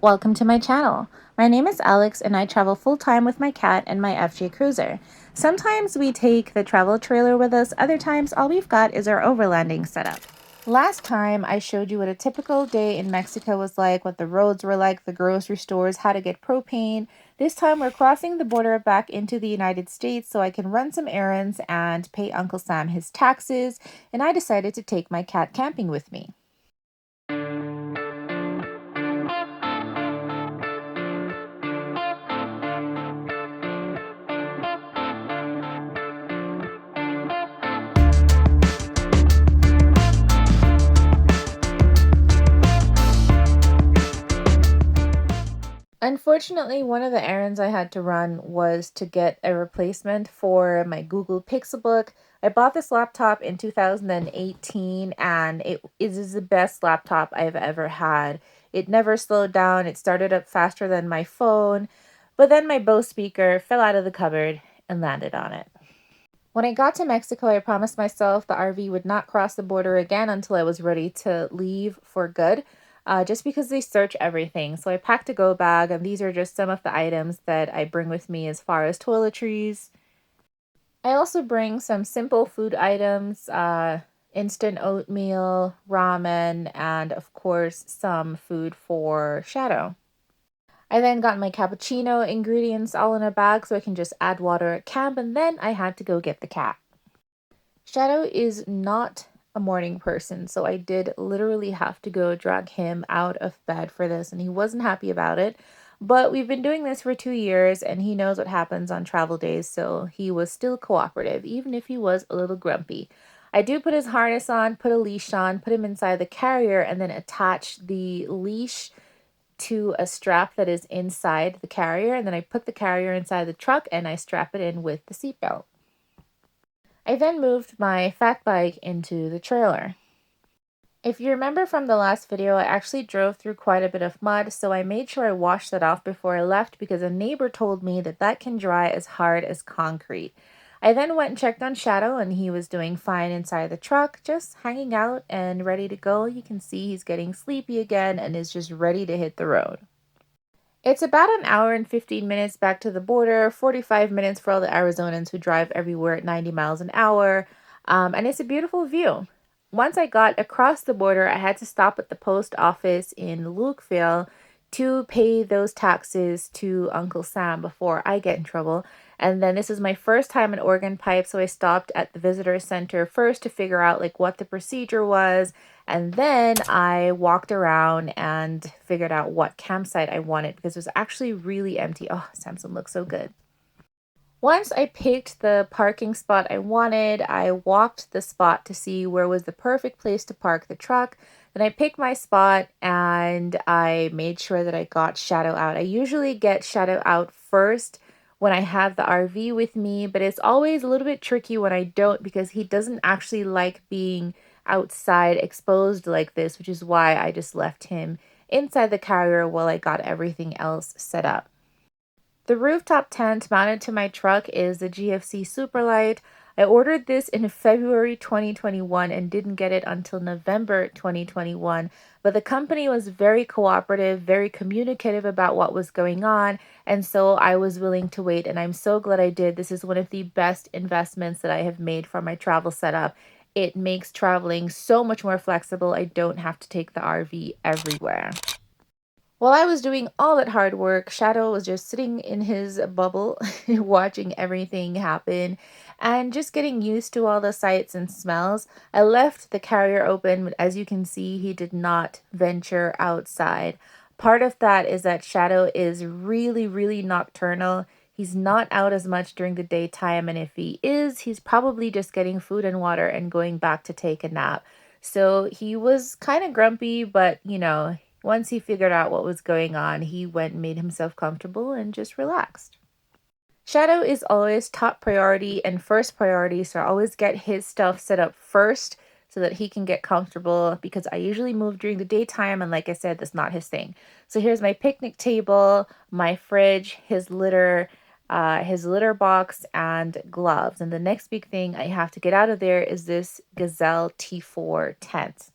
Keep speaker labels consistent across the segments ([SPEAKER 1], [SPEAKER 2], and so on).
[SPEAKER 1] Welcome to my channel. My name is Alex and I travel full-time with my cat and my FJ Cruiser. Sometimes we take the travel trailer with us, other times all we've got is our overlanding setup. Last time I showed you what a typical day in Mexico was like, what the roads were like, the grocery stores, how to get propane. This time we're crossing the border back into the United States so I can run some errands and pay Uncle Sam his taxes, and I decided to take my cat camping with me. Unfortunately, one of the errands I had to run was to get a replacement for my Google Pixelbook. I bought this laptop in 2018 and it is the best laptop I've ever had. It never slowed down. It started up faster than my phone, but then my Bose speaker fell out of the cupboard and landed on it. When I got to Mexico, I promised myself the RV would not cross the border again until I was ready to leave for good, just because they search everything. So I packed a go bag, and these are just some of the items that I bring with me as far as toiletries. I also bring some simple food items, instant oatmeal, ramen, and of course, some food for Chateau. I then got my cappuccino ingredients all in a bag so I can just add water at camp, and then I had to go get the cat. Shadow is not a morning person, so I did literally have to go drag him out of bed for this, and he wasn't happy about it. But we've been doing this for 2 years, and he knows what happens on travel days, so he was still cooperative, even if he was a little grumpy. I do put his harness on, put a leash on, put him inside the carrier, and then attach the leash to a strap that is inside the carrier, and then I put the carrier inside the truck and I strap it in with the seatbelt. I then moved my fat bike into the trailer. If you remember from the last video, I actually drove through quite a bit of mud, so I made sure I washed that off before I left because a neighbor told me that that can dry as hard as concrete. I then went and checked on Shadow, and he was doing fine inside the truck, just hanging out and ready to go. You can see he's getting sleepy again and is just ready to hit the road. It's about an hour and 15 minutes back to the border, 45 minutes for all the Arizonans who drive everywhere at 90 miles an hour, and it's a beautiful view. Once I got across the border, I had to stop at the post office in Lukeville to pay those taxes to Uncle Sam before I get in trouble. And then this is my first time in Oregon Pipe, so I stopped at the visitor center first to figure out like what the procedure was, and then I walked around and figured out what campsite I wanted because it was actually really empty. Oh, Samson looks so good. Once I picked the parking spot I wanted, I walked the spot to see where was the perfect place to park the truck. Then I picked my spot and I made sure that I got Shadow out. I usually get Shadow out first when I have the RV with me, but it's always a little bit tricky when I don't because he doesn't actually like being outside exposed like this, which is why I just left him inside the carrier while I got everything else set up. The rooftop tent mounted to my truck is the GFC Superlight. I ordered this in February 2021 and didn't get it until November 2021. But the company was very cooperative, very communicative about what was going on, and so I was willing to wait, and I'm so glad I did. This is one of the best investments that I have made for my travel setup. It makes traveling so much more flexible. I don't have to take the RV everywhere. While I was doing all that hard work, Shadow was just sitting in his bubble, watching everything happen and just getting used to all the sights and smells. I left the carrier open, but as you can see, he did not venture outside. Part of that is that Shadow is really, really nocturnal. He's not out as much during the daytime, and if he is, he's probably just getting food and water and going back to take a nap. So he was kind of grumpy, but once he figured out what was going on, he went and made himself comfortable and just relaxed. Shadow is always top priority and first priority, so I always get his stuff set up first so that he can get comfortable because I usually move during the daytime, and like I said, that's not his thing. So here's my picnic table, my fridge, his litter box, and gloves. And the next big thing I have to get out of there is this Gazelle T4 tent.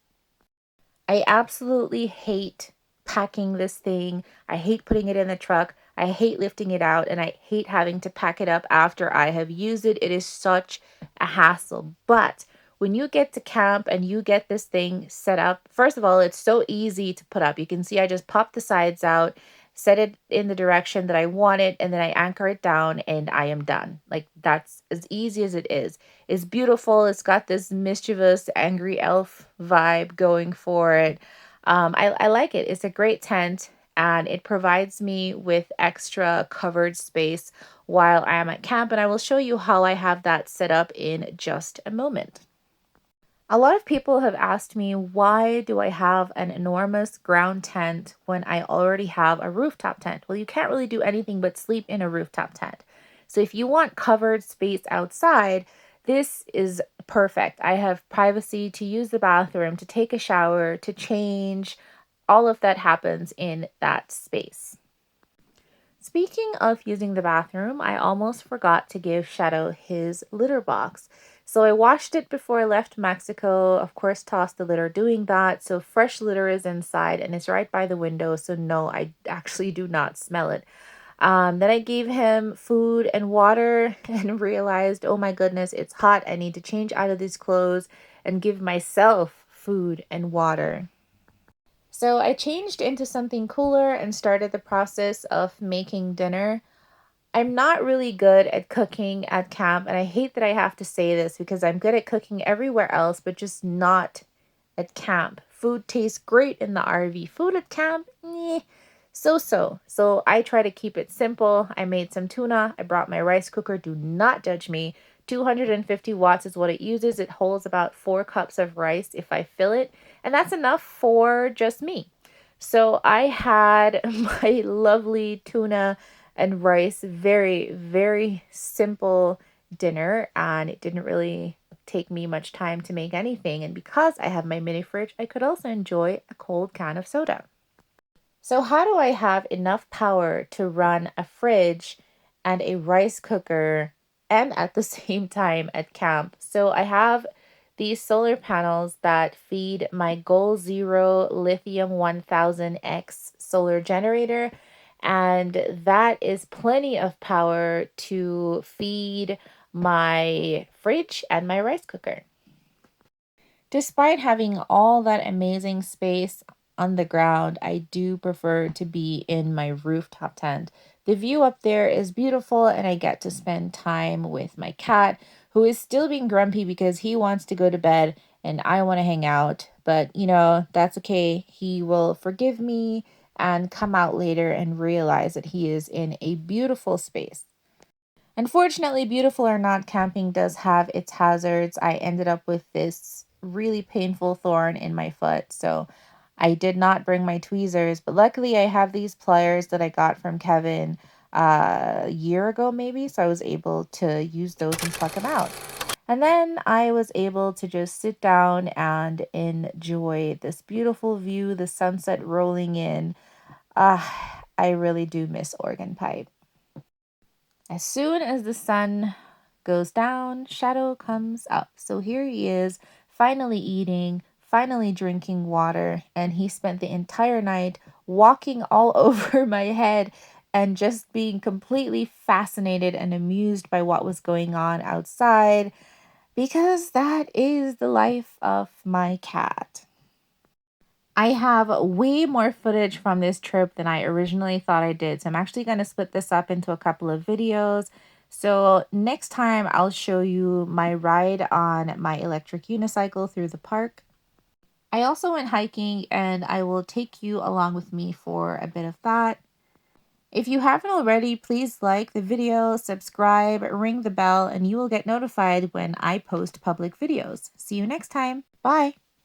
[SPEAKER 1] I absolutely hate packing this thing. I hate putting it in the truck. I hate lifting it out, and I hate having to pack it up after I have used it. It is such a hassle. But when you get to camp and you get this thing set up, first of all, it's so easy to put up. You can see I just pop the sides out, set it in the direction that I want it, and then I anchor it down and I am done. Like, that's as easy as it is. It's beautiful. It's got this mischievous, angry elf vibe going for it. I like it. It's a great tent and it provides me with extra covered space while I am at camp. And I will show you how I have that set up in just a moment. A lot of people have asked me, why do I have an enormous ground tent when I already have a rooftop tent? Well, you can't really do anything but sleep in a rooftop tent. So if you want covered space outside, this is perfect. I have privacy to use the bathroom, to take a shower, to change. All of that happens in that space. Speaking of using the bathroom, I almost forgot to give Chateau his litter box. So I washed it before I left Mexico, of course, tossed the litter doing that. So fresh litter is inside and it's right by the window. So no, I actually do not smell it. Then I gave him food and water and realized, oh my goodness, it's hot. I need to change out of these clothes and give myself food and water. So I changed into something cooler and started the process of making dinner. I'm not really good at cooking at camp, and I hate that I have to say this because I'm good at cooking everywhere else, but just not at camp. Food tastes great in the RV. Food at camp, so. So I try to keep it simple. I made some tuna. I brought my rice cooker. Do not judge me. 250 watts is what it uses. It holds about 4 cups of rice if I fill it, and that's enough for just me. So I had my lovely tuna and rice, very, very simple dinner, and it didn't really take me much time to make anything. And because I have my mini fridge, I could also enjoy a cold can of soda. So how do I have enough power to run a fridge and a rice cooker and at the same time at camp? So I have these solar panels that feed my Goal Zero Lithium 1000X solar generator, and that is plenty of power to feed my fridge and my rice cooker. Despite having all that amazing space on the ground, I do prefer to be in my rooftop tent. The view up there is beautiful, and I get to spend time with my cat, who is still being grumpy because he wants to go to bed and I want to hang out. But, that's okay. He will forgive me and come out later and realize that he is in a beautiful space. Unfortunately, beautiful or not, camping does have its hazards. I ended up with this really painful thorn in my foot, so I did not bring my tweezers, but luckily I have these pliers that I got from Kevin a year ago maybe, so I was able to use those and pluck them out. And then I was able to just sit down and enjoy this beautiful view, the sunset rolling in. I really do miss organ pipe. As soon as the sun goes down, Chateau comes up. So here he is, finally eating, finally drinking water, and he spent the entire night walking all over my head and just being completely fascinated and amused by what was going on outside, because that is the life of my cat. I have way more footage from this trip than I originally thought I did. So I'm actually going to split this up into a couple of videos. So next time I'll show you my ride on my electric unicycle through the park. I also went hiking and I will take you along with me for a bit of that. If you haven't already, please like the video, subscribe, ring the bell, and you will get notified when I post public videos. See you next time. Bye.